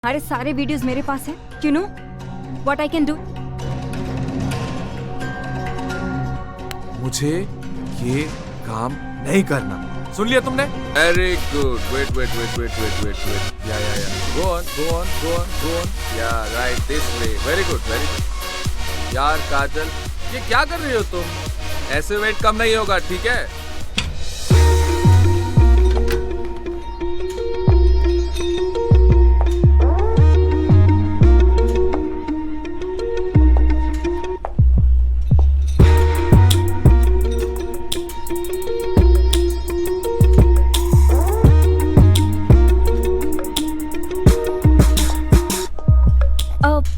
हमारे सारे वीडियोस मेरे पास हैं। You know what I can do. मुझे ये काम नहीं करना, सुन लिया तुमने? Very good, wait wait wait wait wait wait wait, yeah go on go on go on go on, yeah right this way, very good very good. यार काजल, ये क्या कर रही हो तुम? ऐसे वेट कम नहीं होगा, ठीक है?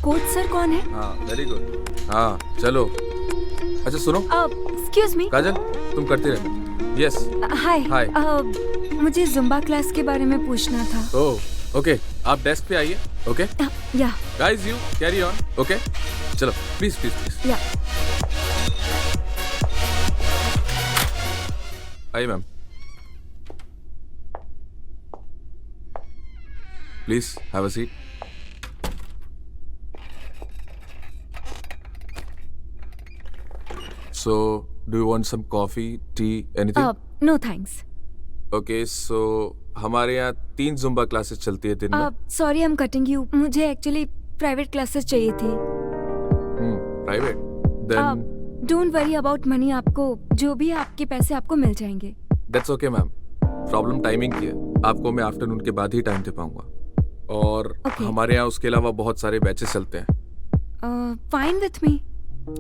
कोच सर कौन है? हाँ वेरी गुड, हाँ चलो। अच्छा सुनो, एक्सक्यूज मी। काजल तुम करती रहे। यस हाय हाय। मुझे जुम्बा क्लास के बारे में पूछना था। ओह ओके, आप डेस्क पे आइए। Okay yeah guys, you carry on. Okay चलो, प्लीज प्लीज प्लीज या आइए ma'am, please have a seat. So, do you want some coffee, tea, anything? No thanks. Okay, so हमारे यहाँ 3 Zumba classes चलती है दिन में। Sorry I am cutting you, मुझे actually private classes चाहिए थी। Private? Then don't worry about money, आपको जो भी आपके पैसे आपको मिल जाएंगे। that's okay ma'am. Problem timing की है, आपको मैं आफ्टरनून के बाद ही टाइम दे पाऊंगा। और Okay. हमारे यहाँ उसके अलावा बहुत सारे बैचेस चलते हैं। फाइन विथ मी,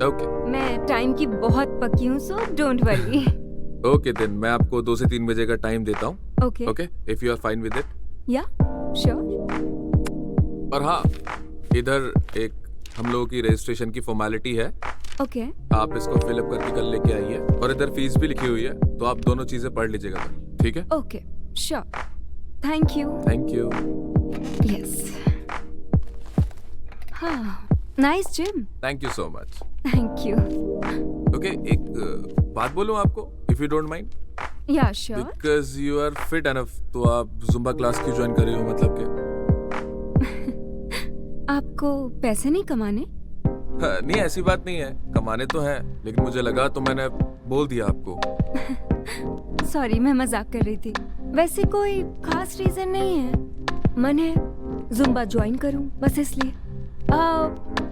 ओके मैं टाइम की बहुत पक्की हूँ, so don't worry. Okay, then मैं आपको 2 से 3 बजे का टाइम देता हूँ। Okay okay, if you are fine with it. Yeah sure. और हाँ, इधर एक हम लोगों की रजिस्ट्रेशन की फॉर्मेलिटी है, ओके आप इसको फिलअप करके कल लेके आइए। और इधर फीस भी लिखी हुई है, तो आप दोनों चीजें पढ़ लीजिएगा, ठीक है? Okay sure, thank you. Thank you. Yes, हाँ nice gym, thank you so much. Thank you. Okay, एक बात बोलूं आपको, if you don't mind? Yeah sure. Because you are fit enough, तो आप जुम्बा क्लास क्यों ज्वाइन कर रही हो, मतलब के? आपको पैसे नहीं कमाने? नहीं ऐसी बात नहीं है, कमाने तो हैं, लेकिन मुझे लगा तो मैंने बोल दिया आपको। सॉरी, मैं मजाक कर रही थी। वैसे कोई खास रीजन नहीं है, मन है जुम्बा ज्वाइन करूं, बस इसलिए।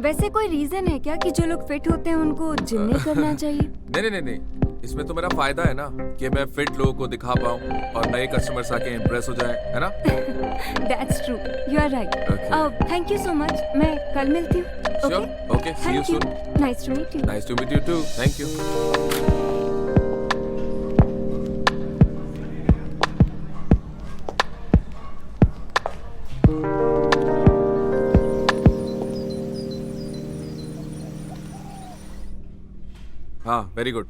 वैसे कोई रीजन है क्या कि जो लोग फिट होते हैं उनको जिम नहीं करना चाहिए? नहीं नहीं नहीं, इसमें तो मेरा फायदा है ना कि मैं फिट लोगों को दिखा पाऊँ और नए कस्टमर्स आके इम्प्रेस हो जाए, है ना? That's true, you are right. Okay. Thank you so much, मैं कल मिलती हूँ। Sure. Okay, see you soon. Nice to meet you. Nice to meet you too. Thank you. हाँ, very good.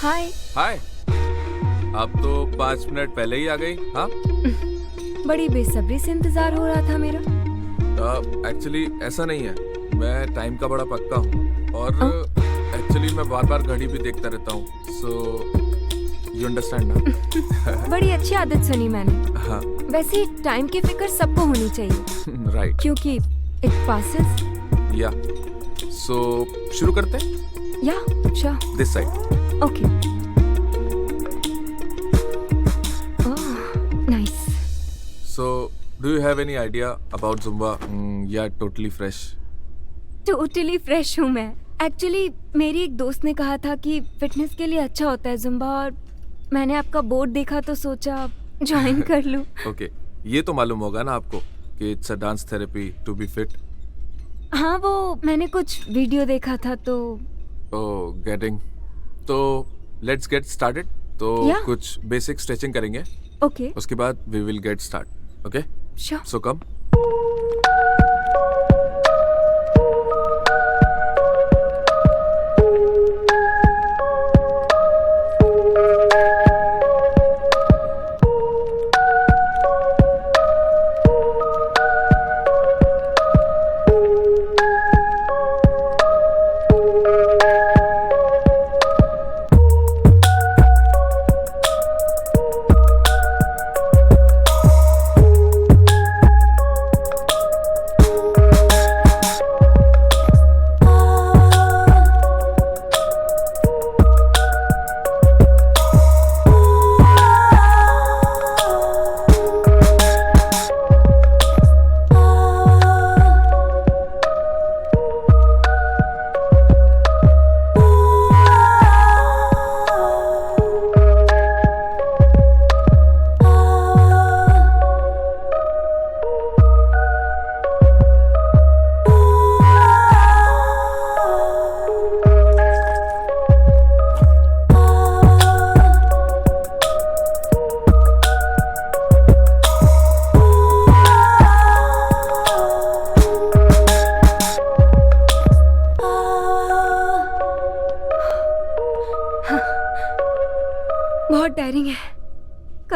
हाय। हाय, आप तो 5 मिनट पहले ही आ गई। हाँ, बड़ी बेसब्री से इंतजार हो रहा था मेरा। एक्चुअली ऐसा नहीं है, मैं टाइम का बड़ा पक्का हूँ और एक्चुअली मैं बार बार घड़ी भी देखता रहता हूँ, सो यू अंडरस्टैंड ना? बड़ी अच्छी आदत सुनी मैंने। हाँ वैसे टाइम की फिक्र सबको होनी चाहिए, राइट, क्योंकि इट पासेस। या सो शुरू करते हैं। या sure. This side. Okay. Oh nice. So, do you have any idea about Zumba? Yeah, totally fresh. Totally fresh हूँ मैं। एक्चुअली मेरी एक दोस्त ने कहा था कि फिटनेस के लिए अच्छा होता है जुम्बा, और मैंने आपका बोर्ड देखा तो सोचा ज्वाइन कर लूँ। Okay, ये तो मालूम होगा ना आपको कि it's a dance therapy to be fit. हाँ, वो मैंने कुछ वीडियो देखा था तो। Oh, getting. तो let's get started. तो Yeah. कुछ basic stretching करेंगे, ओके उसके बाद we will get start. Okay? Sure. So come.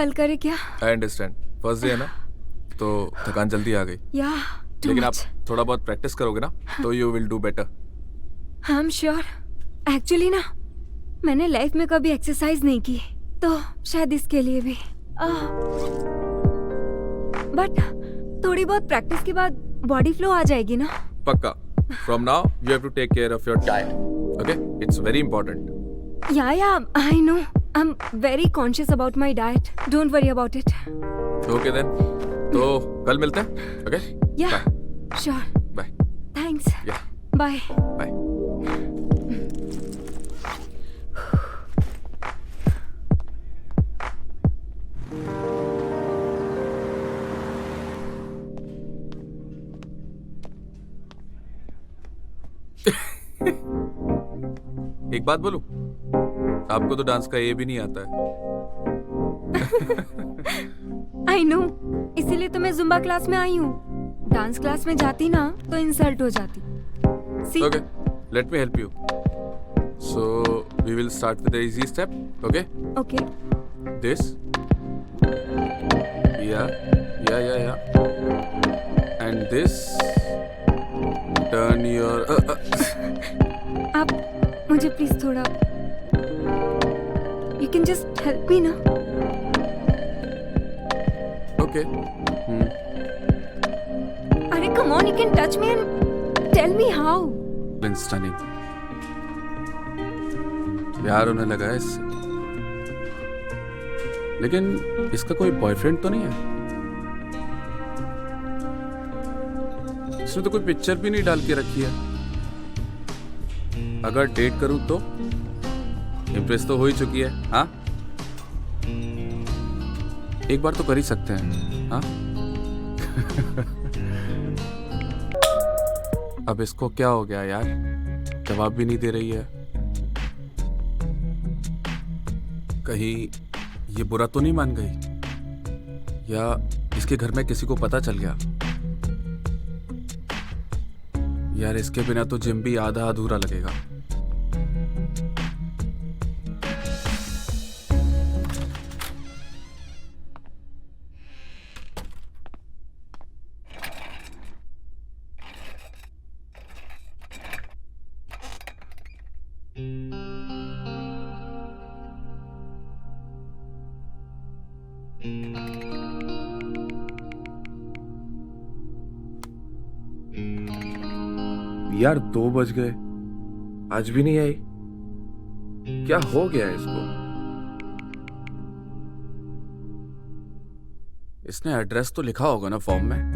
कल करे क्या? आई अंडरस्टैंड, फर्स्ट डे है ना, तो थकान जल्दी आ गई। या टू लेकिन आप मच। थोड़ा बहुत प्रैक्टिस करोगे ना तो you will do better. I am sure. Actually ना मैंने लाइफ में कभी एक्सरसाइज नहीं की, तो शायद इसके लिए भी। बट थोड़ी बहुत प्रैक्टिस के बाद बॉडी फ्लो आ जाएगी ना? पक्का। From now you have to take care of your diet, okay? It's very important. Yeah I know, I am very conscious about my diet, don't worry about it. Okay then, तो कल मिलते हैं, okay? Yeah sure, bye thanks, yeah bye. Bye. एक बात बोलूं, आपको तो dance का ये भी नहीं आता है। आई नो, इसीलिए तो मैं जुम्बा क्लास में आई हूँ। डांस क्लास में जाती ना तो इंसल्ट हो जाती। See? Okay, let me help you. So we will start with the easy step, okay? Okay. This. Yeah. And this. Turn your. आप मुझे प्लीज थोड़ा, you can just help me ना? Okay. अरे come on, you can touch me and tell me how. Been stunning. प्यार होने लगा है इससे। लेकिन इसका कोई बॉयफ्रेंड तो नहीं है? इसने तो कोई पिक्चर भी नहीं डाल के रखी है। अगर डेट करूं तो इम्प्रेस तो हो ही चुकी है। हाँ, एक बार तो कर ही सकते हैं। हाँ। अब इसको क्या हो गया यार, जवाब भी नहीं दे रही है। कहीं ये बुरा तो नहीं मान गई, या इसके घर में किसी को पता चल गया? यार इसके बिना तो जिम भी आधा अधूरा लगेगा। यार 2 बज गए, आज भी नहीं आई। क्या हो गया है इसको? इसने एड्रेस तो लिखा होगा ना फॉर्म में?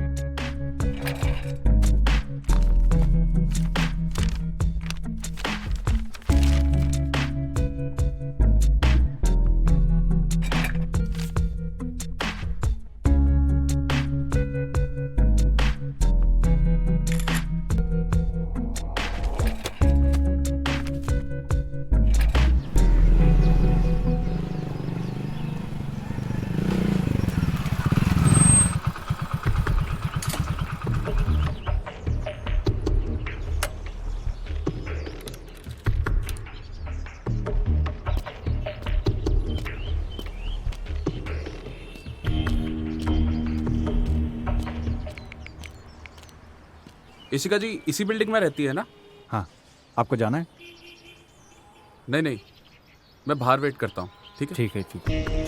इशिका जी इसी बिल्डिंग में रहती है ना? हाँ, आपको जाना है? नहीं, मैं बाहर वेट करता हूँ। ठीक है? ठीक है, ठीक है।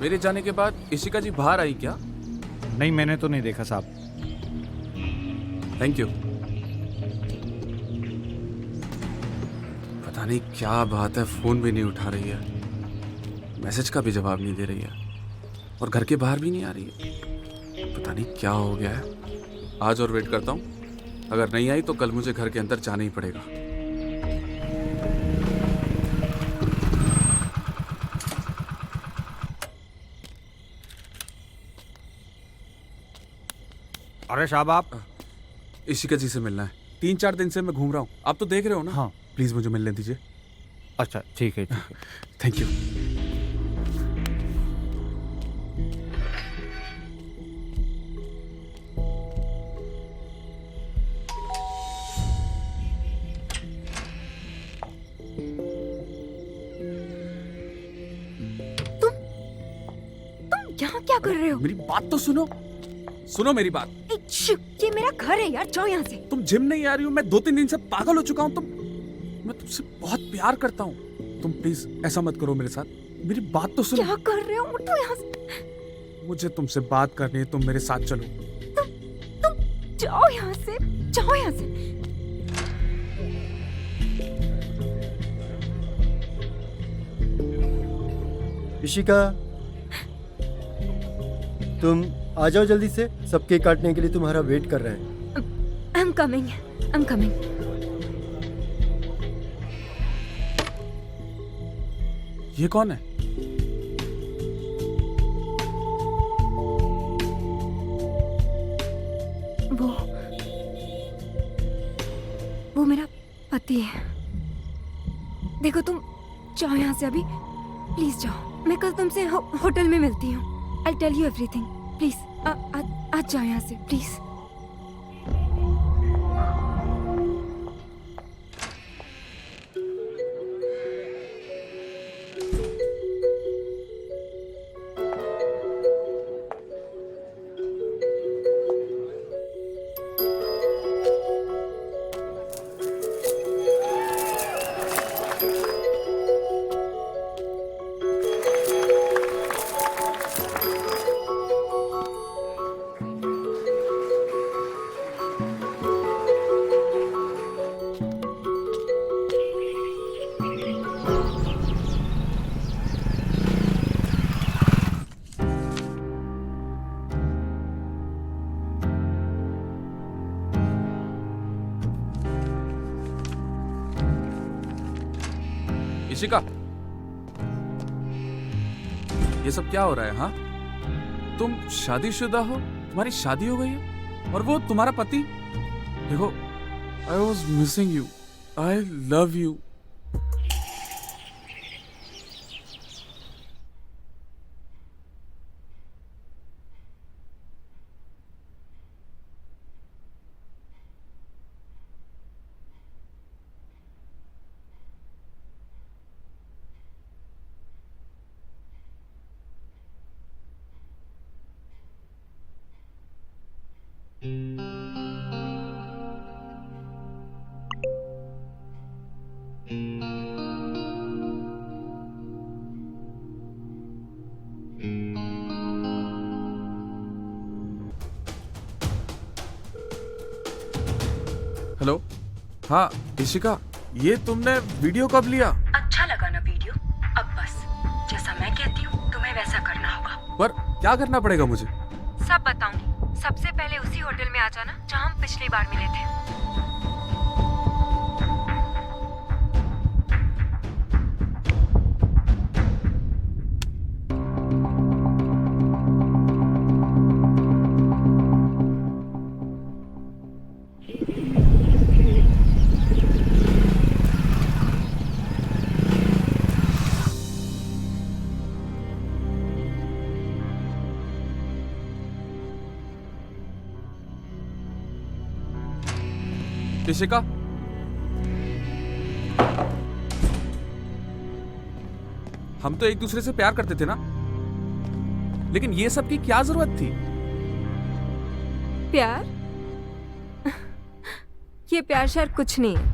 मेरे जाने के बाद इशिका जी बाहर आई क्या? नहीं, मैंने तो नहीं देखा साहब। Thank you. पता नहीं क्या बात है, फोन भी नहीं उठा रही है, मैसेज का भी जवाब नहीं दे रही है, और घर के बाहर भी नहीं आ रही है। पता नहीं क्या हो गया है। आज और वेट करता हूँ, अगर नहीं आई तो कल मुझे घर के अंदर जाना ही पड़ेगा। अरे साहब आप इशिका जी से मिलना है। 3-4 दिन से मैं घूम रहा हूँ, आप तो देख रहे हो ना। हाँ। प्लीज मुझे मिलने दीजिए। अच्छा ठीक है ठीक है। Thank you. तुम यहाँ क्या कर रहे हो? मेरी बात तो सुनो, सुनो मेरी बात। ए, शू, ये मेरा घर है यार, जाओ यहाँ से। तुम जिम नहीं आ रही हो, मैं 2-3 दिन से पागल हो चुका हूँ। मैं तुमसे बहुत प्यार करता हूँ। तुम प्लीज ऐसा मत करो मेरे साथ, मेरी बात तो सुनो। क्या कर रहे हो? उठो यहाँ से। मुझे तुमसे बात करनी है, तुम मेरे साथ चलो। तुम जाओ यहाँ से, जाओ यहाँ से। इशिका, तुम आ जाओ जल्दी से, सब केक काटने के लिए तुम्हारा वेट कर रहे हैं। I am coming, I am coming. ये कौन है? वो मेरा पति है। देखो तुम जाओ यहाँ से अभी, प्लीज जाओ। मैं कल तुमसे होटल में मिलती हूँ। I tell you everything. Please आज जाओ यहाँ से प्लीज। इशिका, ये सब क्या हो रहा है? हाँ, तुम शादीशुदा हो, तुम्हारी शादी हो गई है, और वो तुम्हारा पति। देखो, I was missing you, I love you. Hello, हाँ इशिका, ये तुमने वीडियो कब लिया? अच्छा लगा ना वीडियो? अब बस जैसा मैं कहती हूँ तुम्हें वैसा करना होगा। पर क्या करना पड़ेगा मुझे? सब बताऊंगी। सबसे पहले उसी होटल में आ जाना जहाँ हम पिछली बार मिले थे। इशिका, हम तो एक दूसरे से प्यार करते थे ना, लेकिन ये सब की क्या जरूरत थी? प्यार? ये प्यार शायर कुछ नहीं है।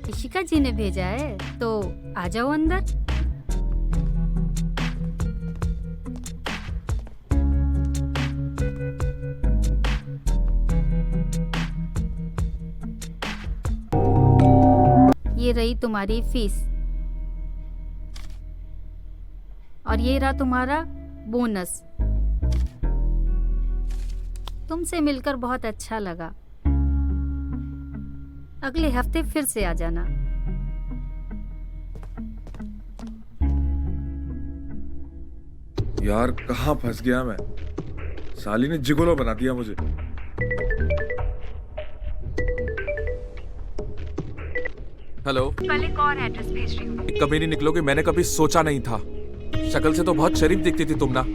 इशिका जी ने भेजा है तो आ जाओ अंदर। ये रही तुम्हारी फीस। और ये रहा तुम्हारा बोनस। तुमसे मिलकर बहुत अच्छा लगा। अगले हफ्ते फिर से आ जाना। यार कहाँ फंस गया मैं, साली ने जिगोलो बना दिया मुझे। हेलो, कल एक और एड्रेस भेज रही हूँ। कभी नहीं निकलोगे, मैंने कभी सोचा नहीं था। शक्ल से तो बहुत शरीफ दिखती थी तुम ना।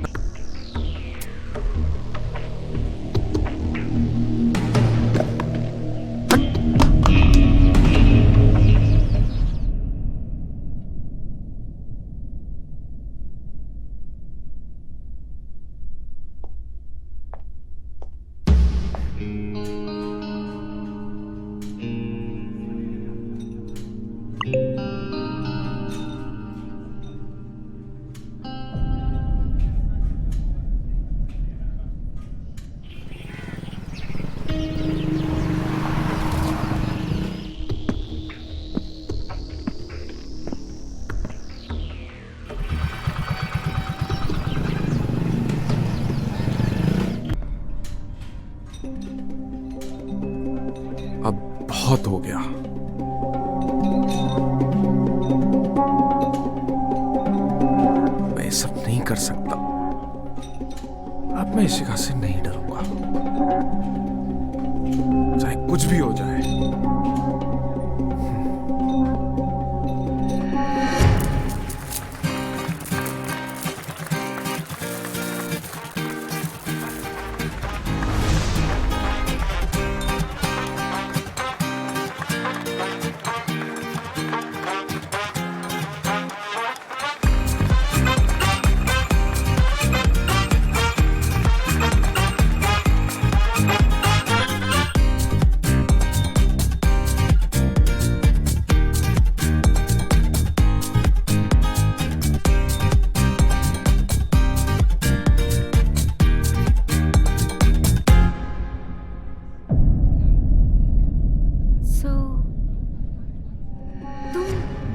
अब बहुत हो गया। मैं ये सब नहीं कर सकता। अब मैं इशिका से नहीं डरूंगा, चाहे कुछ भी हो जाए।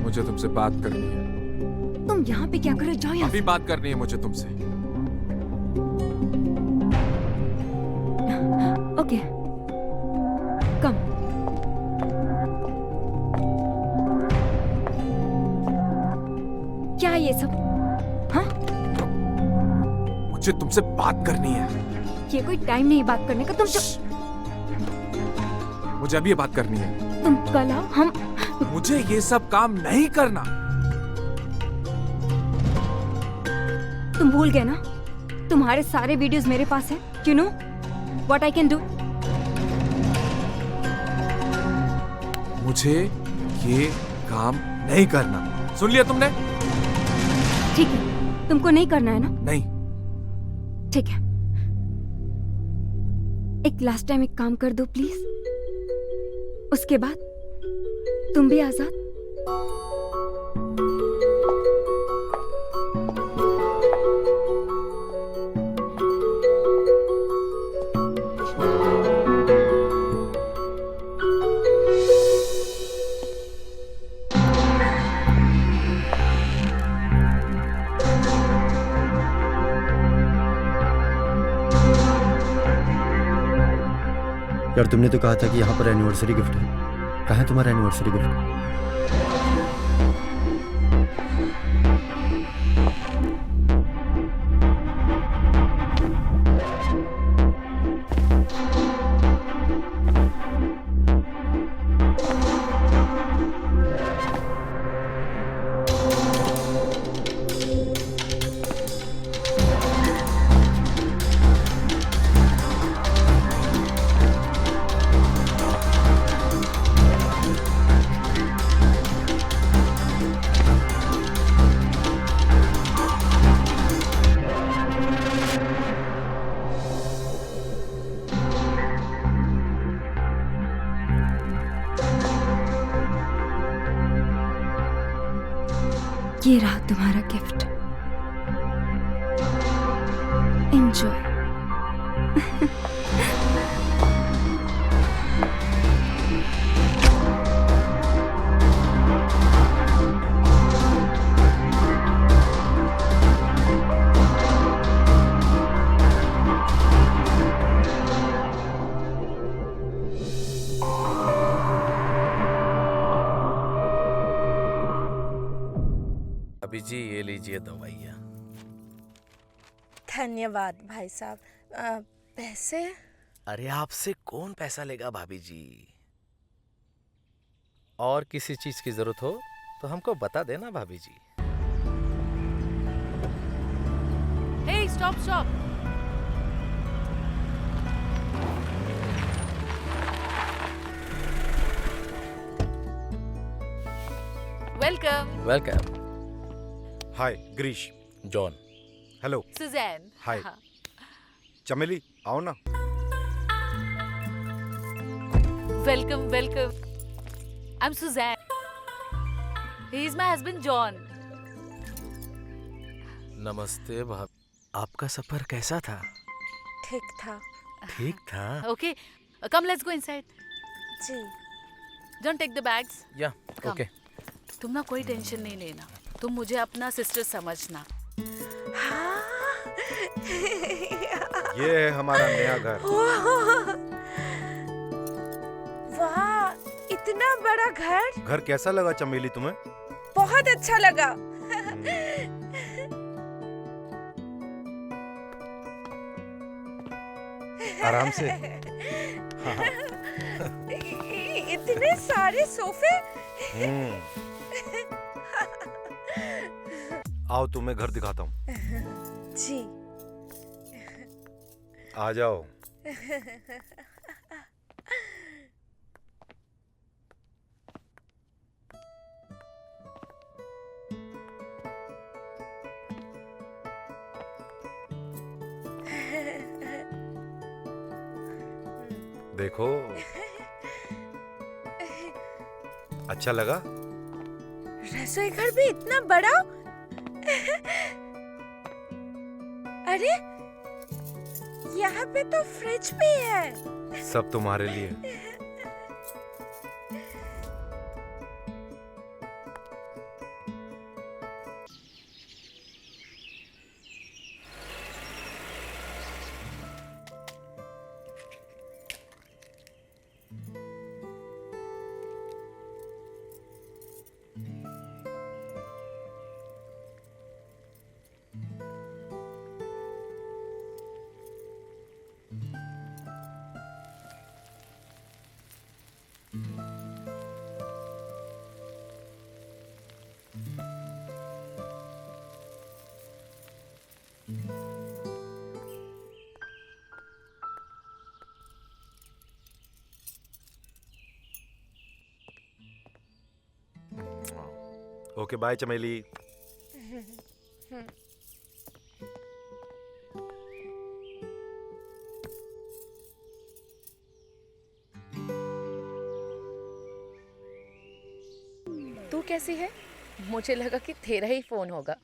मुझे तुमसे बात करनी है। तुम यहाँ पे क्या करो, जाओ यहाँ अभी बात करनी है मुझे तुमसे। ओके कम। क्या ये सब? हाँ, मुझे तुमसे बात करनी है। ये कोई टाइम नहीं बात करने का। मुझे अभी ये बात करनी है। तुम कल आओ। हम मुझे ये सब काम नहीं करना। तुम भूल गए ना, तुम्हारे सारे वीडियोस मेरे पास हैं। You know what I can do. मुझे ये काम नहीं करना, सुन लिया तुमने? ठीक है, तुमको नहीं करना है ना? नहीं। ठीक है, एक लास्ट टाइम एक काम कर दो प्लीज, उसके बाद तुम भी आजाद। यार तुमने तो कहा था कि यहाँ पर एनिवर्सरी गिफ्ट है। कहाँ है तुम्हारा एनिवर्सरी गिफ्ट? ये रहा तुम्हारा गिफ्ट, एंजॉय। धन्यवाद भाई साहब। पैसे? अरे आपसे कौन पैसा लेगा भाभी जी। और किसी चीज की जरूरत हो तो हमको बता देना भाभी ji. Hey, stop, stop. Welcome, welcome. Hi Girish. John. Hello. Suzanne. Hi. Chameli आओ ना। Welcome, welcome. I'm Suzanne. He is my husband, John. नमस्ते भाभी। आपका सफर कैसा था? ठीक था ठीक था। Okay, come, let's go inside. जी। Don't take the bags. Yeah Come. Okay. तुम ना कोई टेंशन नहीं लेना। तुम मुझे अपना सिस्टर समझना। ये है हमारा नया घर। वाह, इतना बड़ा घर। घर कैसा लगा चमेली तुम्हें? बहुत अच्छा लगा। आराम से। इतने सारे सोफे। आओ तुम्हें घर दिखाता हूँ। जी। आ जाओ। देखो अच्छा लगा? रसोई घर भी इतना बड़ा? अरे यहाँ पे तो फ्रिज भी है। सब तुम्हारे लिए। ओके बाय चमेली। तू कैसी है? मुझे लगा कि तेरा ही फोन होगा।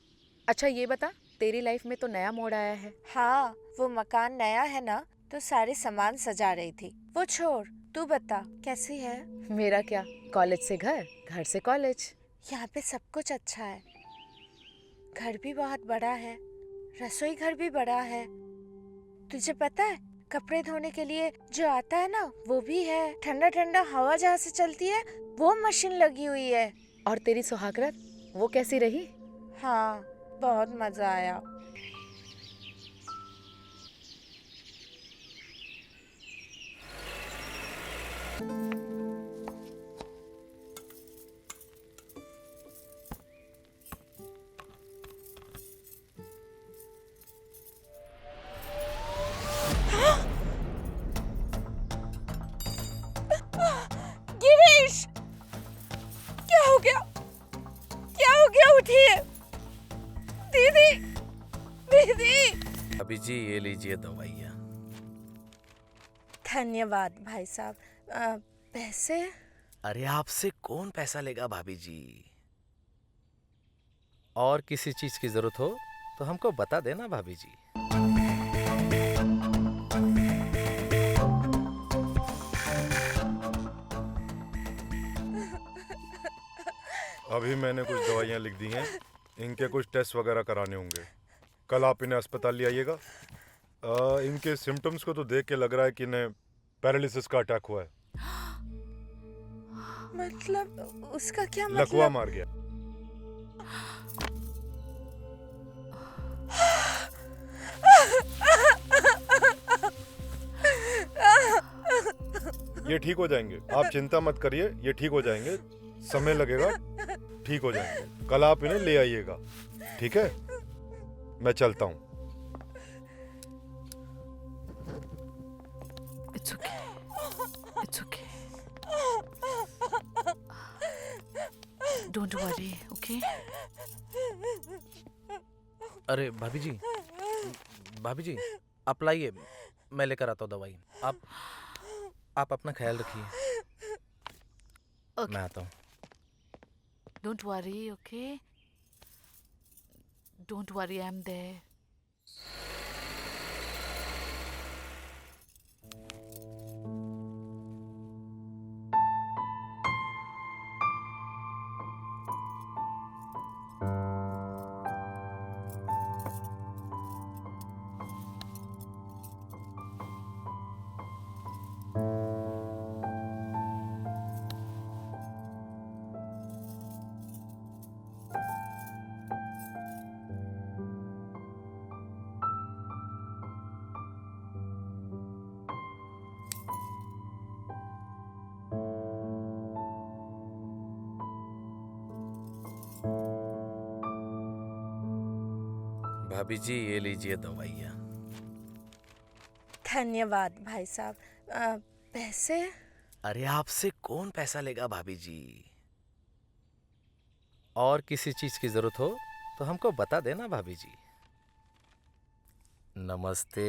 अच्छा ये बता, तेरी लाइफ में तो नया मोड़ आया है। हाँ, वो मकान नया है ना, तो सारे सामान सजा रही थी। वो छोड़, तू बता कैसी है? मेरा क्या, कॉलेज से घर, घर से कॉलेज। यहाँ पे सब कुछ अच्छा है। घर भी बहुत बड़ा है, रसोई घर भी बड़ा है। तुझे पता है, कपड़े धोने के लिए जो आता है ना, वो भी है। ठंडा ठंडा हवा जहाँ से चलती है, वो मशीन लगी हुई है। और तेरी सुहागरात, वो कैसी रही? हाँ, बहुत मजा आया। गिरीश, क्या हो गया? क्या हो गया? उठिए दीदी, दीदी। अभी जी ये लीजिए दवाइयाँ। धन्यवाद भाई साहब। पैसे? अरे आपसे कौन पैसा लेगा भाभी जी। और किसी चीज की जरूरत हो तो हमको बता देना भाभी जी। अभी मैंने कुछ दवाइयाँ लिख दी हैं, इनके कुछ टेस्ट वगैरह कराने होंगे। कल आप इन्हें अस्पताल ले आइएगा। इनके सिम्टम्स को तो देख के लग रहा है कि इन्हें पैरालिसिस का अटैक हुआ है। मतलब उसका क्या लकवा मतलब? मार गया। ये ठीक हो जाएंगे, आप चिंता मत करिए, ये ठीक हो जाएंगे, समय लगेगा, ठीक हो जाएंगे। कल आप इन्हें ले आइएगा, ठीक है? मैं चलता हूँ। It's okay. It's okay. Don't worry, okay? अरे भाभी जी आप लाइए, मैं लेकर आता हूँ दवाई। आप अपना ख्याल रखिए। Okay. मैं आता हूँ। Don't worry, okay? Don't worry, I'm there. भाभी जी ये लीजिए दवाइयाँ। धन्यवाद भाई साहब। पैसे? अरे आपसे कौन पैसा लेगा भाभी जी? और किसी चीज की जरूरत हो तो हमको बता देना भाभी जी। नमस्ते।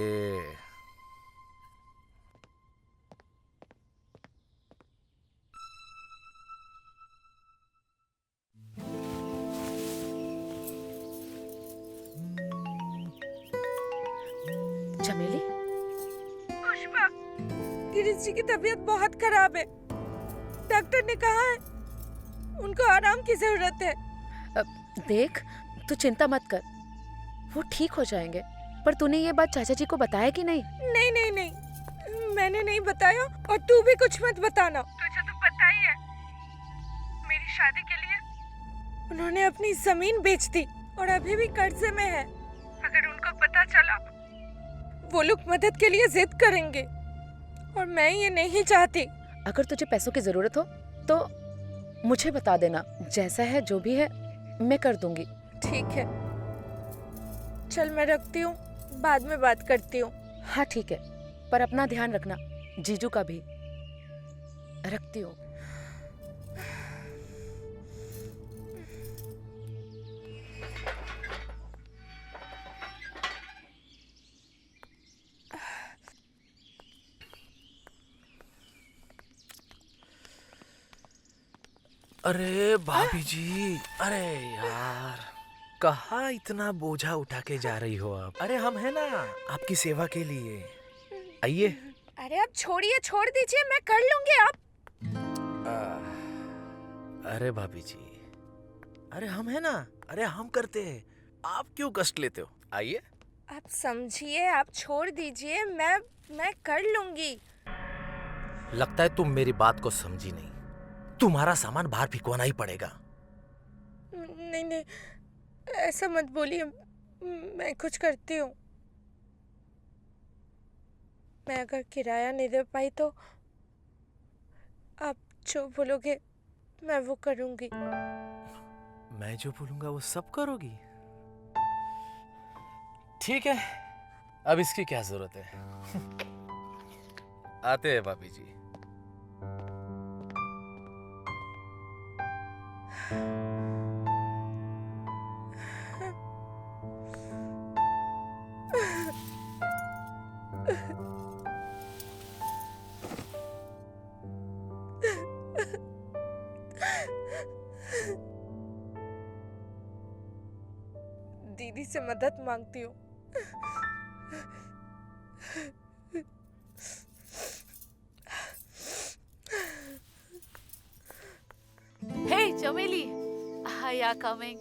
चमेली, पुष्पा, गिरीश जी की तबीयत बहुत खराब है। डॉक्टर ने कहा है उनको आराम की जरूरत है। देख, तू चिंता मत कर, वो ठीक हो जाएंगे। पर तूने ये बात चाचा जी को बताया कि नहीं? नहीं नहीं नहीं, मैंने नहीं बताया और तू भी कुछ मत बताना। तुझे तो पता ही है, मेरी शादी के लिए उन्होंने अपनी जमीन बेच दी और अभी भी कर्जे में है। अगर उनको पता चला वो लोग मदद के लिए जिद करेंगे और मैं ये नहीं चाहती। अगर तुझे पैसों की जरूरत हो तो मुझे बता देना, जैसा है जो भी है मैं कर दूंगी। ठीक है, चल मैं रखती हूँ, बाद में बात करती हूँ। हाँ ठीक है, पर अपना ध्यान रखना, जीजू का भी। रखती हूँ। अरे भाभी जी, अरे यार कहाँ इतना बोझा उठा के जा रही हो आप? अरे हम है ना आपकी सेवा के लिए, आइए। अरे आप छोड़िए, छोड़ दीजिए, मैं कर लूंगी। आप अरे भाभी जी, अरे हम है ना, अरे हम करते हैं, आप क्यों कष्ट लेते हो? आइए। आप समझिए, आप छोड़ दीजिए, मैं कर लूंगी। लगता है तुम मेरी बात को समझी नहीं। तुम्हारा सामान बाहर फिकवाना ही पड़ेगा। नहीं नहीं, ऐसा मत बोलिए, मैं कुछ करती हूँ। मैं अगर किराया नहीं दे पाई तो आप जो बोलोगे मैं वो करूँगी। मैं जो बोलूंगा वो सब करोगी? ठीक है, अब इसकी क्या जरूरत है? आते हैं भाभी जी। दीदी से मदद मांगती हूँ। Hey, Chameli. Yeah, coming.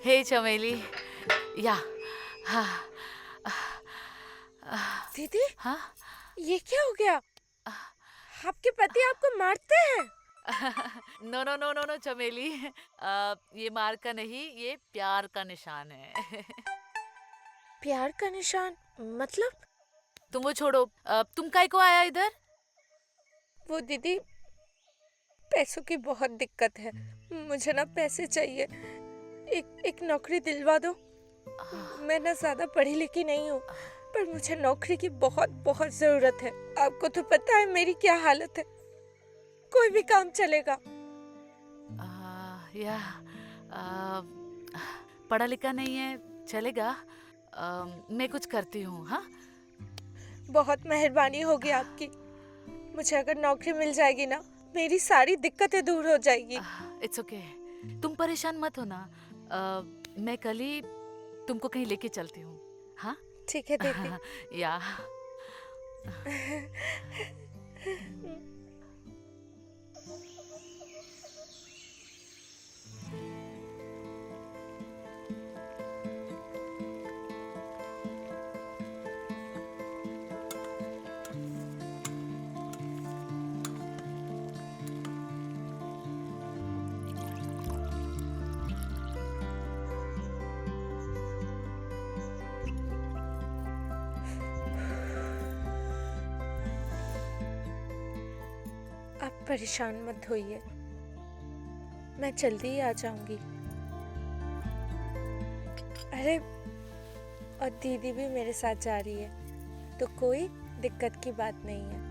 Hey, Chameli. Yeah. दीदी, हाँ? ये क्या हो गया? आपके पति आपको मारते हैं? No no no no no Chameli, ये मार का नहीं, ये प्यार का निशान है। प्यार का निशान मतलब? तुम वो छोड़ो, तुम काय को आया इधर? वो दीदी, पैसों की बहुत दिक्कत है, मुझे ना पैसे चाहिए, एक नौकरी दिलवा दो। मैं ना ज्यादा पढ़ी लिखी नहीं हूँ, पर मुझे नौकरी की बहुत बहुत जरूरत है। आपको तो पता है मेरी क्या हालत है, कोई भी काम चलेगा। या पढ़ा लिखा नहीं है, चलेगा। मैं कुछ करती हूँ। हाँ, बहुत मेहरबानी होगी आपकी। मुझे अगर नौकरी मिल जाएगी ना, मेरी सारी दिक्कतें दूर हो जाएगी। इट्स ओके, तुम परेशान मत हो ना। मैं कल ही तुमको कहीं लेके चलती हूँ। हाँ ठीक है दीदी। या आप परेशान मत होइए, मैं जल्दी ही आ जाऊंगी। अरे, और दीदी भी मेरे साथ जा रही है, तो कोई दिक्कत की बात नहीं है।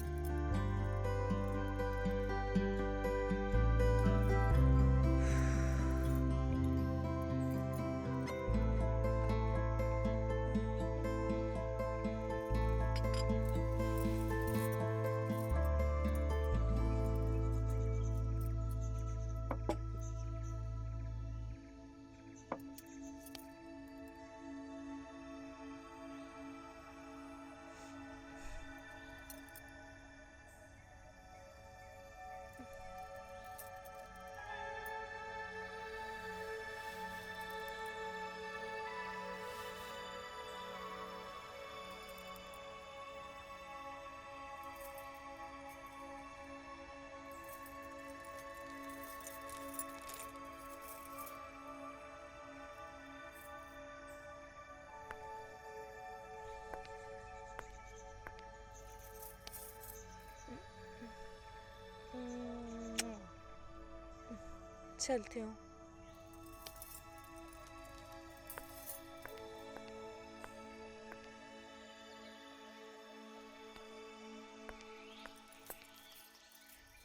चलती हूँ।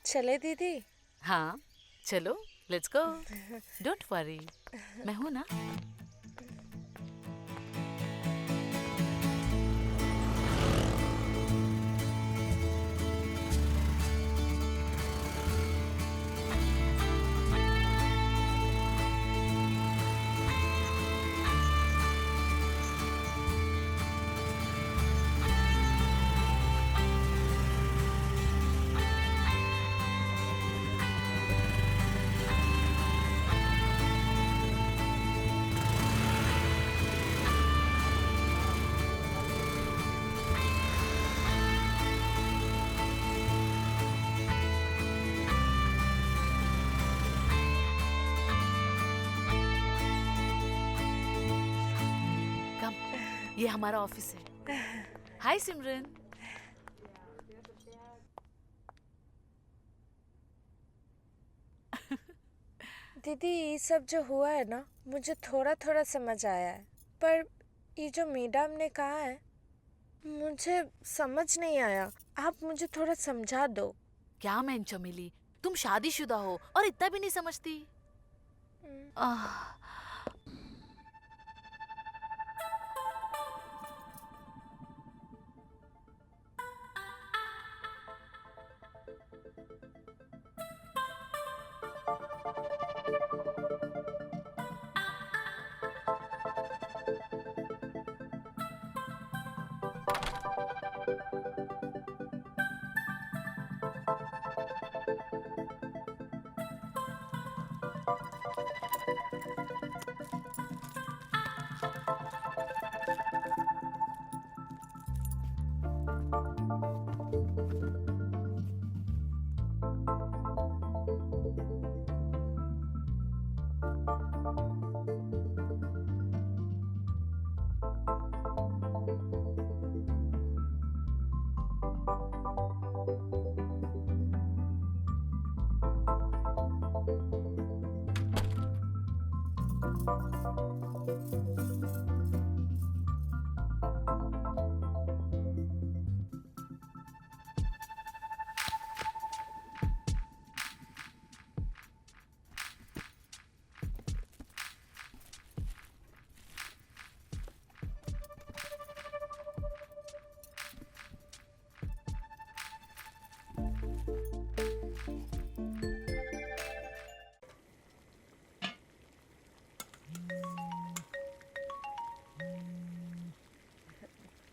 चले दीदी? हाँ, चलो, लेट्स गो। डोंट वरी, मैं हूँ ना। ये हमारा ऑफिस है। हाय सिमरन। दीदी, ये सब जो हुआ है ना, मुझे थोड़ा थोड़ा समझ आया है, पर ये जो मैडम ने कहा है, मुझे समझ नहीं आया। आप मुझे थोड़ा समझा दो। क्या मैं चमेली, तुम शादीशुदा हो और इतना भी नहीं समझती?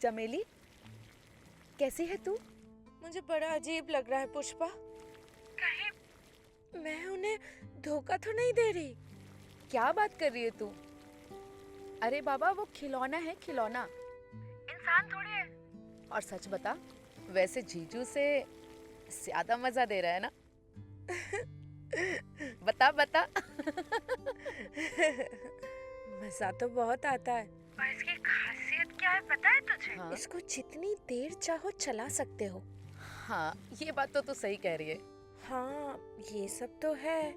चमेली, कैसी है तू? मुझे बड़ा अजीब लग रहा है पुष्पा। कहीं मैं उन्हें धोखा तो नहीं दे रही? क्या बात कर रही है तू? अरे बाबा, वो खिलौना है, खिलौना, इंसान थोड़ी है। और सच बता, वैसे जीजू से ज्यादा मजा दे रहा है ना? बता बता। मजा तो बहुत आता है, पर इसकी खासियत क्या है पता है तुझे? हाँ। इसको जितनी देर चाहो चला सकते हो। हाँ, ये बात तो तू सही कह रही है। हाँ, ये सब तो है,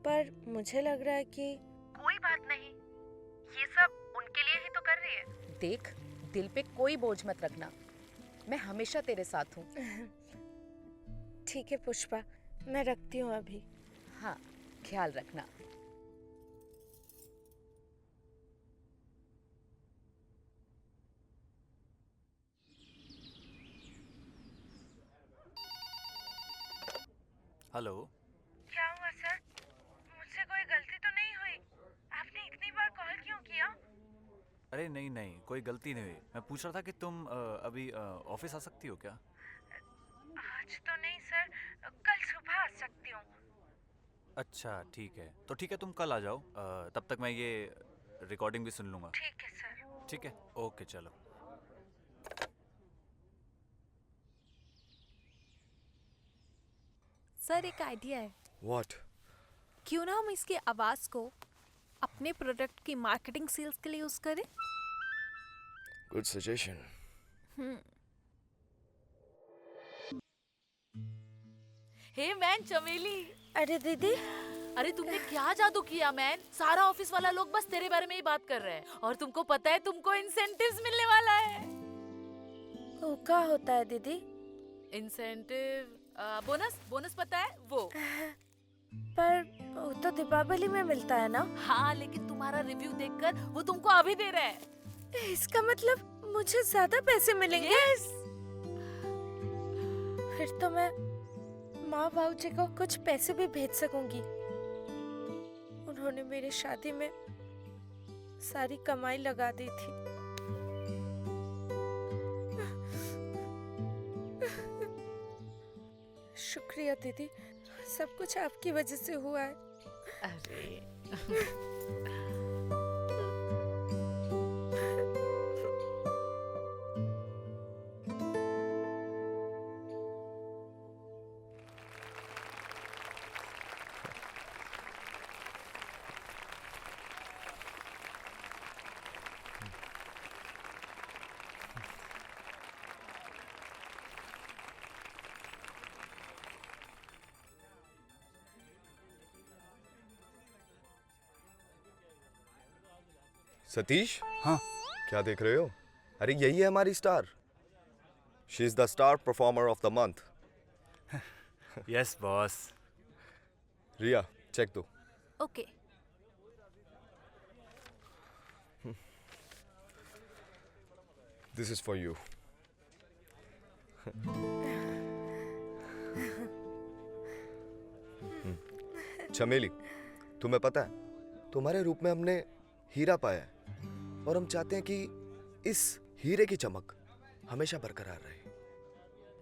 पर मुझे लग रहा है कि कोई बात नहीं, ये सब उनके लिए ही तो कर रही है। देख, दिल पे कोई बोझ मत रखना, मैं हमेशा तेरे साथ हूँ। ठीक है पुष्पा, मैं रखती हूँ अभी। हाँ, ख्याल रखना। हेलो। क्या हुआ सर? मुझसे कोई गलती तो नहीं हुई? आपने इतनी बार कॉल क्यों किया? अरे नहीं नहीं, कोई गलती नहीं हुई। मैं पूछ रहा था कि तुम अभी ऑफिस आ सकती हो क्या? आज तो नहीं सर, कल सुबह आ सकती हूँ। अच्छा ठीक है, तो ठीक है, तुम कल आ जाओ। तब तक मैं ये रिकॉर्डिंग भी सुन लूँगा। ठीक है सर। ठीक है, ओके चलो। सर एक आइडिया है। व्हाट? क्यों ना हम इसकी आवाज को अपने प्रोडक्ट की मार्केटिंग सेल्स के लिए यूज करें? Good suggestion. हे मैन चमेली, अरे दीदी, अरे तुमने क्या जादू किया मैन? सारा ऑफिस वाला लोग बस तेरे बारे में ही बात कर रहे हैं, और तुमको पता है तुमको इंसेंटिव्स मिलने वाला है। वो क्या होता है दीदी? इंसेंटिव, बोनस, बोनस पता है वो? पर वो तो दीपावली में मिलता है ना? हाँ, लेकिन तुम्हारा रिव्यू देखकर वो तुमको अभी दे रहा है। इसका मतलब मुझे ज्यादा पैसे मिलेंगे? यस। फिर तो मैं माँ भाऊजी को कुछ पैसे भी भेज सकूंगी। उन्होंने मेरी शादी में सारी कमाई लगा दी थी। शुक्रिया दीदी, सब कुछ आपकी वजह से हुआ है। अरे सतीश, हाँ। क्या देख रहे हो? अरे यही है हमारी star. She is the star performer of the month. Yes boss. Riya, check दो। Okay. This is for you. Chameli, तुम्हें पता है तुम्हारे रूप में हमने हीरा पाया है, और हम चाहते हैं कि इस हीरे की चमक हमेशा बरकरार रहे।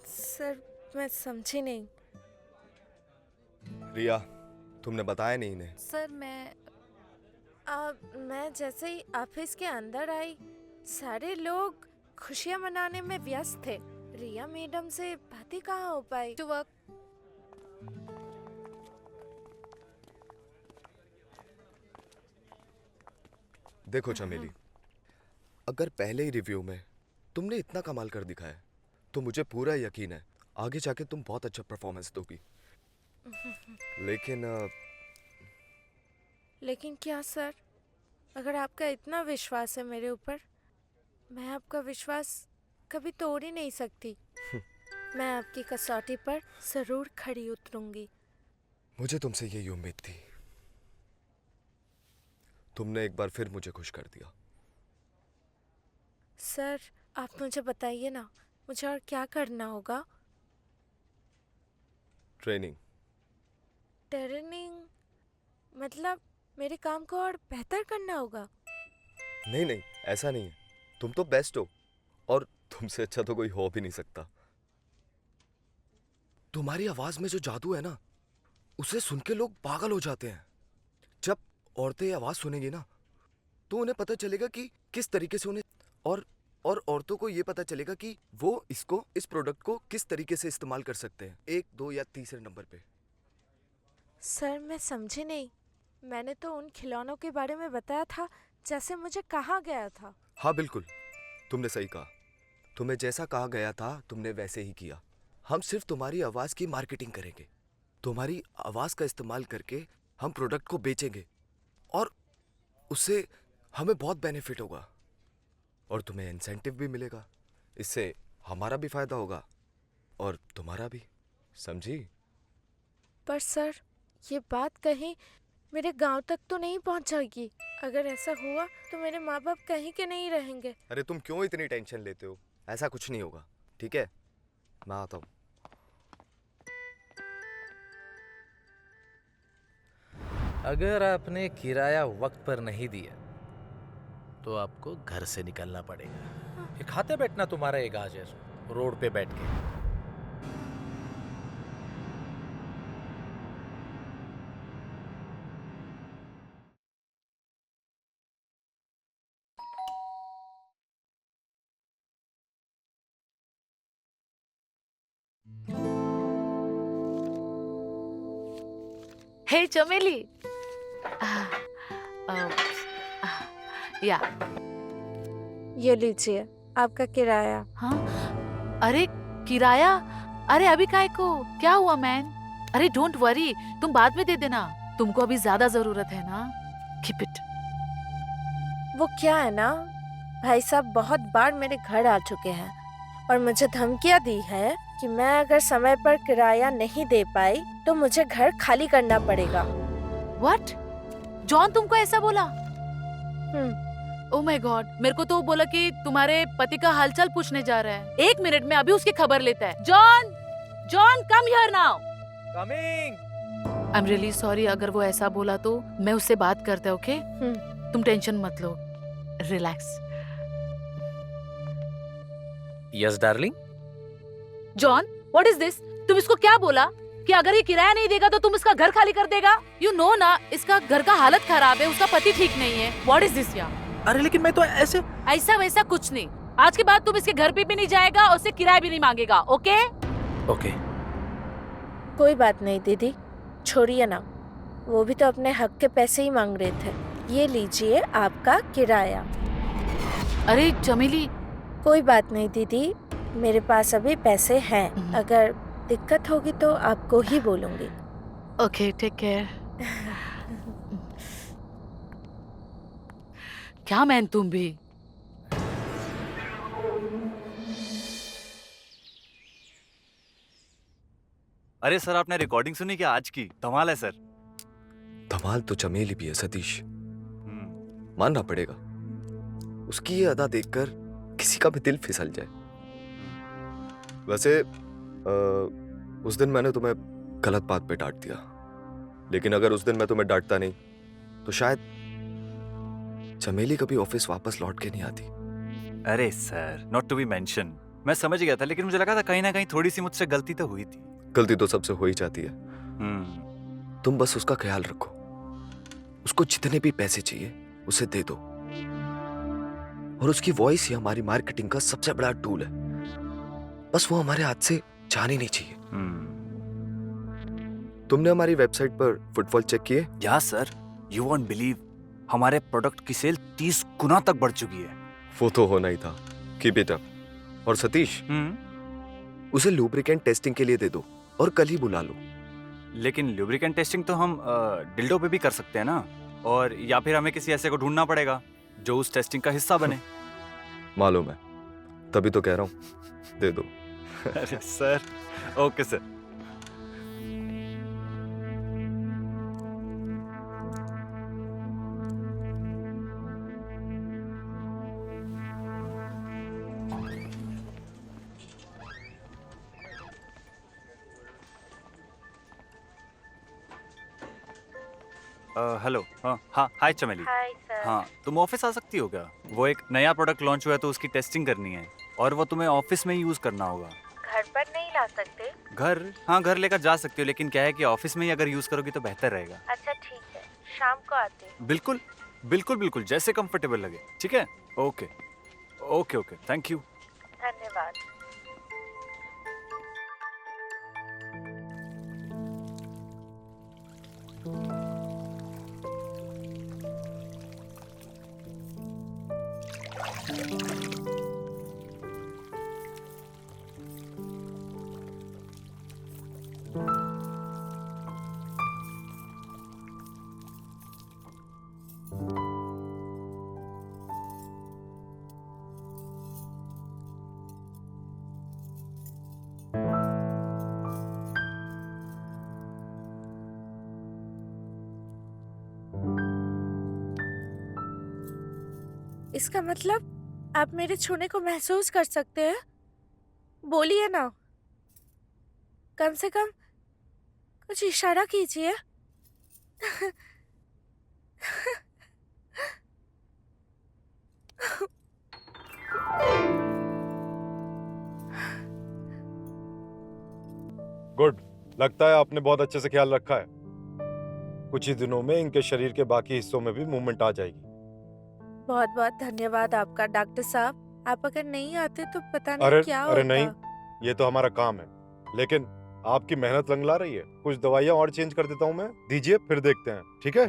सर, मैं समझी नहीं। रिया, तुमने बताया नहीं इन्हें। सर मैं जैसे ही ऑफिस के अंदर आई, सारे लोग खुशियां मनाने में व्यस्त थे। रिया मैडम से बातें कहाँ हो पाई? To work. देखो चमेली, अगर पहले ही रिव्यू में तुमने इतना कमाल कर दिखाया, तो मुझे पूरा यकीन है आगे जाके तुम बहुत अच्छा परफॉर्मेंस दोगी। लेकिन क्या सर, अगर आपका इतना विश्वास है मेरे ऊपर, मैं आपका विश्वास कभी तोड़ ही नहीं सकती। मैं आपकी कसौटी पर जरूर खड़ी उतरूंगी। मुझे तुमसे यही उम्मीद थी। तुमने एक बार फिर मुझे खुश कर दिया। सर, आप मुझे बताइए ना, मुझे और क्या करना होगा? ट्रेनिंग। ट्रेनिंग मतलब मेरे काम को और बेहतर करना होगा? नहीं नहीं, ऐसा नहीं है। तुम तो बेस्ट हो, और तुमसे अच्छा तो कोई हो भी नहीं सकता। तुम्हारी आवाज में जो जादू है ना, उसे सुन के लोग पागल हो जाते हैं। जब औरतें ये आवाज सुनेंगी ना, तो उन्हें पता चलेगा कि किस तरीके से उन्हें और औरतों को ये पता चलेगा कि वो इस प्रोडक्ट को किस तरीके से इस्तेमाल कर सकते हैं, 1, 2 या तीसरे नंबर पे। सर मैं समझी नहीं, मैंने तो उन खिलौनों के बारे में बताया था जैसे मुझे कहा गया था। हाँ बिल्कुल, तुमने सही कहा। तुम्हें जैसा कहा गया था तुमने वैसे ही किया। हम सिर्फ तुम्हारी आवाज की मार्केटिंग करेंगे, तुम्हारी आवाज का इस्तेमाल करके हम प्रोडक्ट को बेचेंगे और उससे हमें बहुत बेनिफिट होगा और तुम्हें इंसेंटिव भी मिलेगा। इससे हमारा भी फायदा होगा और तुम्हारा भी, समझी? पर सर ये बात कहीं मेरे गांव तक तो नहीं पहुंचेगी। अगर ऐसा हुआ तो मेरे माँ बाप कहीं के नहीं रहेंगे। अरे तुम क्यों इतनी टेंशन लेते हो? ऐसा कुछ नहीं होगा, ठीक है? मैं आता हूँ। अगर आपने किराया वक्त पर नहीं दिया तो आपको घर से निकलना पड़ेगा। ये खाते बैठना तुम्हारा एक आज है, रोड पे बैठ के। हे चमेली, या ये लीजिए आपका किराया। हाँ, अरे किराया? अरे अभी काहे को? क्या हुआ मैन? अरे डोंट वरी, तुम बाद में दे देना, तुमको अभी ज्यादा जरूरत है ना। Keep it. वो क्या है ना, भाई साहब बहुत बार मेरे घर आ चुके हैं और मुझे धमकियां दी है कि मैं अगर समय पर किराया नहीं दे पाई तो मुझे घर खाली करना पड़ेगा। व्हाट? जॉन तुमको ऐसा बोला? ओह माय गॉड, मेरे को तो बोला कि तुम्हारे पति का हालचाल पूछने जा रहा है। 1 मिनट में अभी उसकी खबर लेता है। John, John come here now. Coming. I am really sorry, अगर वो ऐसा बोला तो मैं उससे बात करता, ओके? तुम टेंशन मत लो, relax. Yes darling. John, what is this? तुम इसको क्या बोला कि अगर ये किराया नहीं देगा तो तुम इसका घर खाली कर देगा? यू नो ना, इसका घर का हालत खराब है, उसका पति ठीक नहीं है। व्हाट इज दिस यार? अरे लेकिन मैं तो ऐसा वैसा कुछ नहीं। आज के बाद तुम इसके घर पे भी नहीं जाएगा और उससे किराया भी नहीं मांगेगा, ओके? ओके। कोई बात नहीं दीदी, छोड़िए ना, वो भी तो अपने हक के पैसे ही मांग रहे थे। ये लीजिए आपका किराया। अरे चमेली। कोई बात नहीं दीदी, मेरे पास अभी पैसे हैं, अगर दिक्कत होगी तो आपको ही बोलूंगी। Okay, take care. क्या मैन तुम भी? अरे सर, आपने रिकॉर्डिंग सुनी क्या आज की? धमाल है सर। धमाल तो चमेली भी है सतीश, मानना पड़ेगा। उसकी ये अदा देखकर किसी का भी दिल फिसल जाए। वैसे उस दिन मैंने तुम्हें गलत बात पे डांट दिया, लेकिन अगर उस दिन मैं तुम्हें डांटता नहीं तो शायद चमेली कभी ऑफिस वापस लौट के नहीं आती। अरे sir, not to be mention. मैं समझ गया था, लेकिन मुझे लगा था कहीं ना कहीं थोड़ी सी मुझसे गलती तो हुई थी। गलती तो सबसे हो ही जाती है। तुम बस उसका ख्याल रखो, उसको जितने भी पैसे चाहिए उसे दे दो, और उसकी वॉइस ही हमारी मार्केटिंग का सबसे बड़ा टूल है। बस वो हमारे हाथ से जानी नहीं चाहिए। तुमने हमारी वेबसाइट पर फुटफॉल चेक किए? या सर, यू वोंट बिलीव, हमारे प्रोडक्ट की सेल 30 गुना तक बढ़ चुकी है। वो तो होना ही था। Keep it up. और सतीश, उसे लुब्रिकेंट टेस्टिंग के लिए दे दो और कल ही बुला लो। लेकिन लुब्रिकेंट टेस्टिंग तो हम डिल्डो पे भी कर सकते हैं ना, और या फिर हमें किसी ऐसे को ढूंढना पड़ेगा जो उस टेस्टिंग का हिस्सा बने। मालूम है, तभी तो कह रहा हूँ, दे दो। अरे सर, ओके सर। हेलो। हाँ, हाय चमेली। Hi sir. हाँ, तुम ऑफिस आ सकती हो क्या? वो एक नया प्रोडक्ट लॉन्च हुआ है तो उसकी टेस्टिंग करनी है, और वो तुम्हें ऑफिस में ही यूज करना होगा। घर पर नहीं ला सकते? घर, हाँ घर लेकर जा सकते हो, लेकिन क्या है कि ऑफिस में ही अगर यूज करोगी तो बेहतर रहेगा। अच्छा ठीक है, शाम को आते हैं। बिल्कुल बिल्कुल बिल्कुल, जैसे कंफर्टेबल लगे। ठीक है, okay okay okay, thank you. धन्यवाद। इसका मतलब आप मेरे छूने को महसूस कर सकते हैं? बोलिए ना, कम से कम कुछ इशारा कीजिए। गुड, लगता है आपने बहुत अच्छे से ख्याल रखा है। कुछ ही दिनों में इनके शरीर के बाकी हिस्सों में भी मूवमेंट आ जाएगी। बहुत बहुत धन्यवाद आपका डॉक्टर साहब। आप अगर नहीं आते तो पता नहीं अरे क्या अरे होता। नहीं, ये तो हमारा काम है, लेकिन आपकी मेहनत लंगला रही है। कुछ दवाइयाँ और चेंज कर देता हूँ मैं, दीजिए फिर देखते हैं, ठीक है?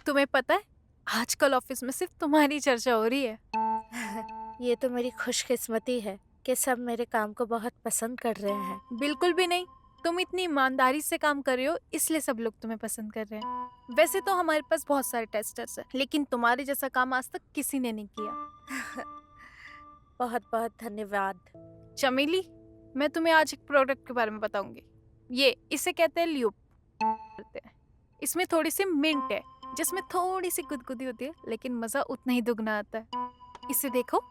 तुम्हें पता है आजकल ऑफिस में सिर्फ तुम्हारी चर्चा हो रही है। ये तो मेरी खुशकिस्मती है कि सब मेरे काम को बहुत पसंद कर रहे हैं। बिल्कुल भी नहीं, तुम इतनी ईमानदारी से काम कर रहे हो इसलिए सब लोग तुम्हें पसंद कर रहे हैं। वैसे तो हमारे पास बहुत सारे टेस्टर्स हैं, लेकिन तुम्हारे जैसा काम आज तक किसी ने नहीं किया। बहुत बहुत धन्यवाद। चमेली, मैं तुम्हें आज एक प्रोडक्ट के बारे में बताऊंगी। इसे कहते हैं ल्यूप। इसमें थोड़ी सी मिंट है जिसमें थोड़ी सी गुदगुदी होती है, लेकिन मजा उतना ही दुगना आता है। इसे देखो,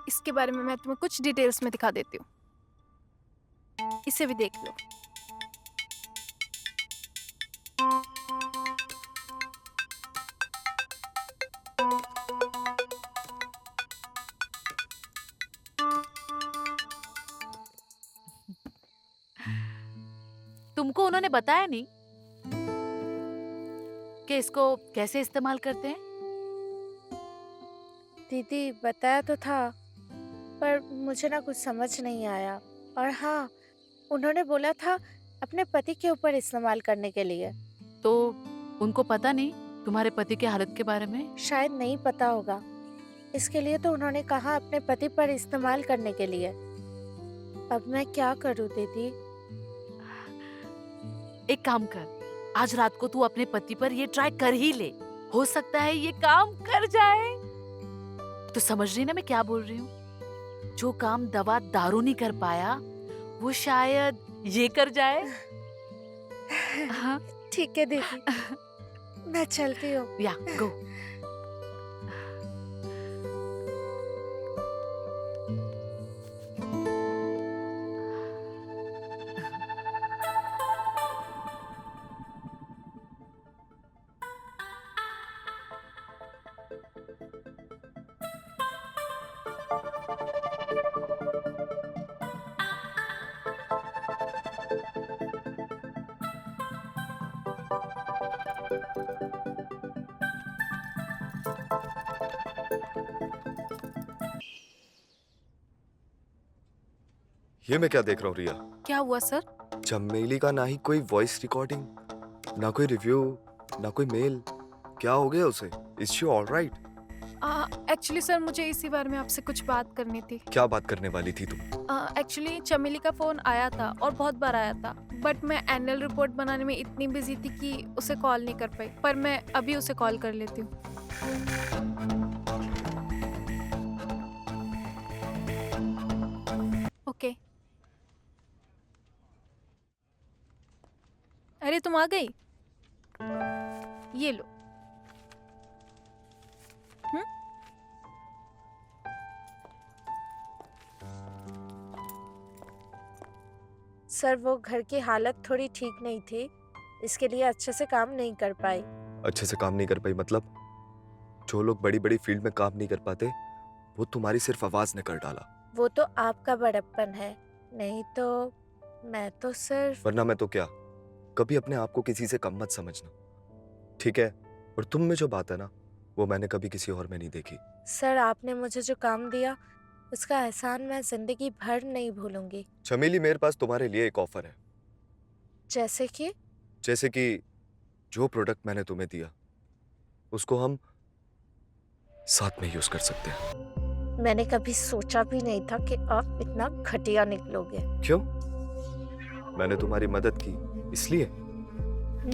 इसके बारे में मैं तुम्हें कुछ डिटेल्स में दिखा देती हूँ। इसे भी देख लो। तुमको उन्होंने बताया नहीं कि इसको कैसे इस्तेमाल करते हैं? दीदी बताया तो था, पर मुझे ना कुछ समझ नहीं आया। और हाँ, उन्होंने बोला था अपने पति के ऊपर इस्तेमाल करने के लिए। तो उनको पता नहीं तुम्हारे पति की हालत के बारे में? शायद नहीं पता होगा, इसके लिए तो उन्होंने कहा अपने पति पर इस्तेमाल करने के लिए। अब मैं क्या करूँ दीदी? एक काम कर, आज रात को तू अपने पति पर ये ट्राई कर ही ले, हो सकता है ये काम कर जाए। तो समझ रही ना मैं क्या बोल रही हूँ? जो काम दवा दारू नहीं कर पाया वो शायद ये कर जाए। हाँ ठीक है दीदी, मैं चलती हूँ। या गो। ये मैं क्या देख रहा हूँ रिया? क्या हुआ सर? चमेली का ना ही कोई वॉइस रिकॉर्डिंग, ना कोई रिव्यू, ना कोई मेल। क्या हो गया उसे? Is she alright? Actually sir, मुझे इसी बारे में आपसे कुछ बात करनी थी। क्या बात करने वाली थी तुम? एक्चुअली चमेली का फोन आया था और बहुत बार आया था, बट मैं एनुअल रिपोर्ट बनाने में इतनी बिजी थी कि उसे कॉल नहीं कर पाई। पर मैं अभी उसे कॉल कर लेती हूँ। ओके। अरे तुम आ गई? ये लो। सर वो घर की हालत थोड़ी ठीक नहीं थी, इसके लिए अच्छे से काम नहीं कर पाई। अच्छे से काम नहीं कर पाई मतलब? जो लोग बड़ी बड़ी फील्ड में काम नहीं कर पाते वो तुम्हारी सिर्फ आवाज ने कर डाला। वो तो आपका बड़प्पन है, नहीं तो मैं तो सिर्फ। वरना मैं तो क्या? कभी अपने आप को किसी से कम मत समझना, ठीक है? और तुम में जो बात है ना वो मैंने कभी किसी और में नहीं देखी। सर आपने मुझे जो काम दिया उसका एहसान मैं जिंदगी भर नहीं भूलूंगी। चमेली, मेरे पास तुम्हारे लिए एक ऑफर है। जैसे कि जो प्रोडक्ट मैंने तुम्हें दिया उसको हम साथ में यूज कर सकते हैं। मैंने कभी सोचा भी नहीं था कि आप इतना घटिया निकलोगे। क्यों? मैंने तुम्हारी मदद की इसलिए?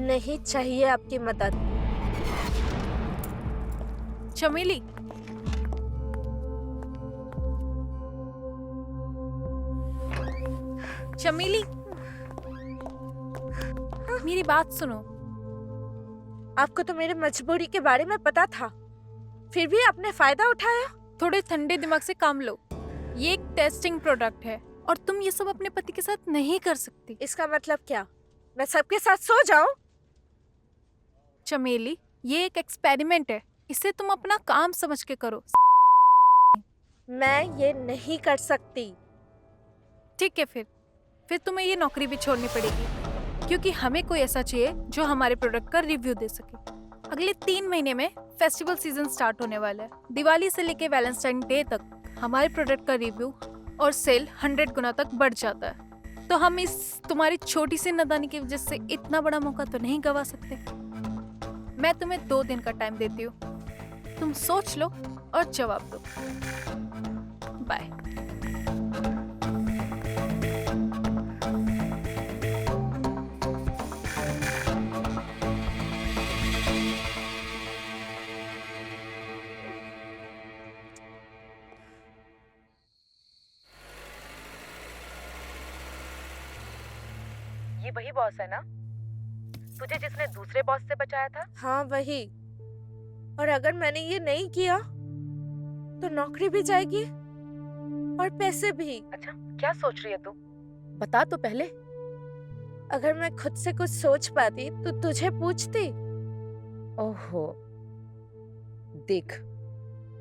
नहीं चाहिए आपकी मदद। चमेली, चमेली, मेरी बात सुनो। आपको तो मेरी मजबूरी के बारे में पता था, फिर भी आपने फायदा उठाया। थोड़े ठंडे दिमाग से काम लो। ये एक टेस्टिंग प्रोडक्ट है और तुम ये सब अपने पति के साथ नहीं कर सकती। इसका मतलब क्या? मैं सबके साथ सो जाऊं? चमेली, ये एक एक्सपेरिमेंट है, इसे तुम अपना काम समझ के करो। मैं ये नहीं कर सकती। ठीक है, फिर तुम्हें ये नौकरी भी छोड़नी पड़ेगी, क्योंकि हमें कोई ऐसा चाहिए जो हमारे प्रोडक्ट का रिव्यू दे सके। अगले 3 महीने में फेस्टिवल सीजन स्टार्ट होने वाला है। दिवाली से लेके वैलेंटाइन डे तक हमारे प्रोडक्ट का रिव्यू और सेल 100 गुना तक बढ़ जाता है। तो हम इस तुम्हारी छोटी सी नादानी की वजह से इतना बड़ा मौका तो नहीं गवा सकते। मैं तुम्हें 2 दिन का टाइम देती हूँ, तुम सोच लो और जवाब दो। बाय। ये वही बॉस है ना, तुझे जिसने दूसरे बॉस से बचाया था? हाँ वही। और अगर मैंने ये नहीं किया तो नौकरी भी जाएगी और पैसे भी। अच्छा, क्या सोच रही है तू? बता तो पहले। अगर मैं खुद से कुछ सोच पाती तो तुझे पूछती। ओहो, देख,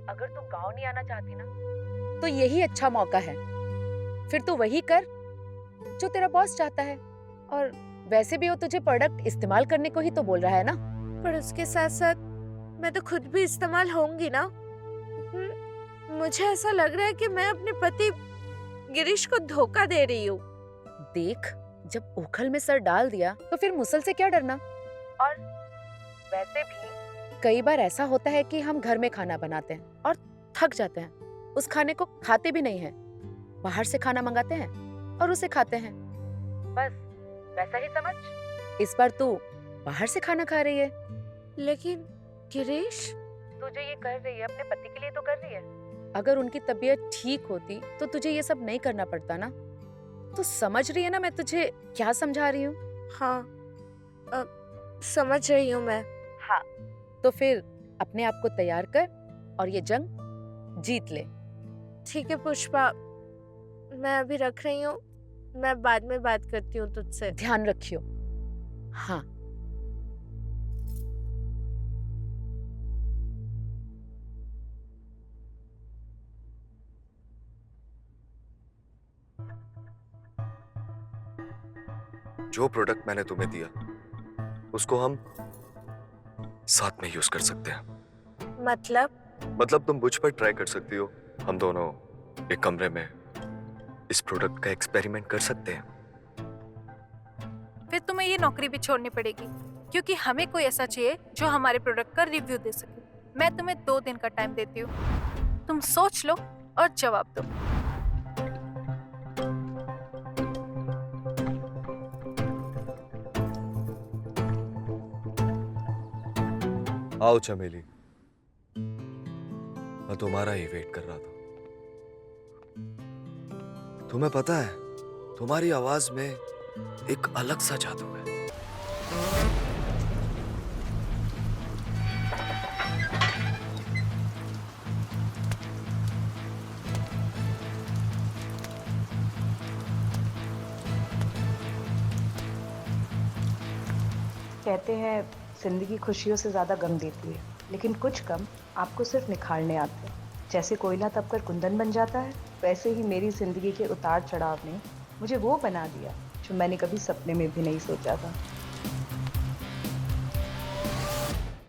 अगर तू गांव नहीं आना चाहती ना तो यही अच्छा मौका है। फिर तू वही कर जो तेरा बॉस चाहता है। और वैसे भी वो तुझे प्रोडक्ट इस्तेमाल करने को ही तो बोल रहा है ना। पर उसके साथ साथ मैं तो खुद भी इस्तेमाल होंगी ना। मुझे ऐसा लग रहा है कि मैं अपने पति गिरीश को धोखा दे रही हूँ। देख, जब ओखल में सर डाल दिया तो फिर मुसल से क्या डरना। और वैसे भी कई बार ऐसा होता है कि हम घर में खाना बनाते हैं और थक जाते हैं, उस खाने को खाते भी नहीं हैं, बाहर से खाना मंगाते हैं और उसे खाते हैं। बस वैसा ही समझ। इस बार तू बाहर से खाना खा रही है। लेकिन गिरीश, तुझे ये कर रही है अपने पति के लिए तो कर रही है। अगर उनकी तबीयत ठीक होती तो तुझे ये सब नहीं करना पड़ता ना। तू समझ रही है ना मैं तुझे क्या समझा रही हूँ? हाँ, समझ रही हूँ मैं। हाँ, तो फिर अपने आप को तैयार कर और ये जंग जीत ले। ठीक है पुष्पा, मैं अभी रख रही हूँ, मैं बाद में बात करती हूँ तुझसे। ध्यान रखियो। हाँ। जो प्रोडक्ट मैंने तुम्हें दिया उसको हम साथ में यूज कर सकते हैं। मतलब तुम मुझ पर ट्राई कर सकती हो, हम दोनों एक कमरे में इस प्रोडक्ट का एक्सपेरिमेंट कर सकते हैं। फिर तुम्हें ये नौकरी भी छोड़नी पड़ेगी, क्योंकि हमें कोई ऐसा चाहिए जो हमारे प्रोडक्ट का रिव्यू दे सके। मैं तुम्हें 2 दिन का टाइम देती हूँ, तुम सोच लो और जवाब दो। आओ चमेली, मैं तुम्हारा ही वेट कर रहा था। तुम्हें पता है, तुम्हारी आवाज में एक अलग सा जादू है। कहते हैं जिंदगी खुशियों से ज़्यादा गम देती है, लेकिन कुछ गम आपको सिर्फ निखारने आते हैं। जैसे कोयला तपकर कुंदन बन जाता है, वैसे ही मेरी ज़िंदगी के उतार चढ़ाव ने मुझे वो बना दिया जो मैंने कभी सपने में भी नहीं सोचा था।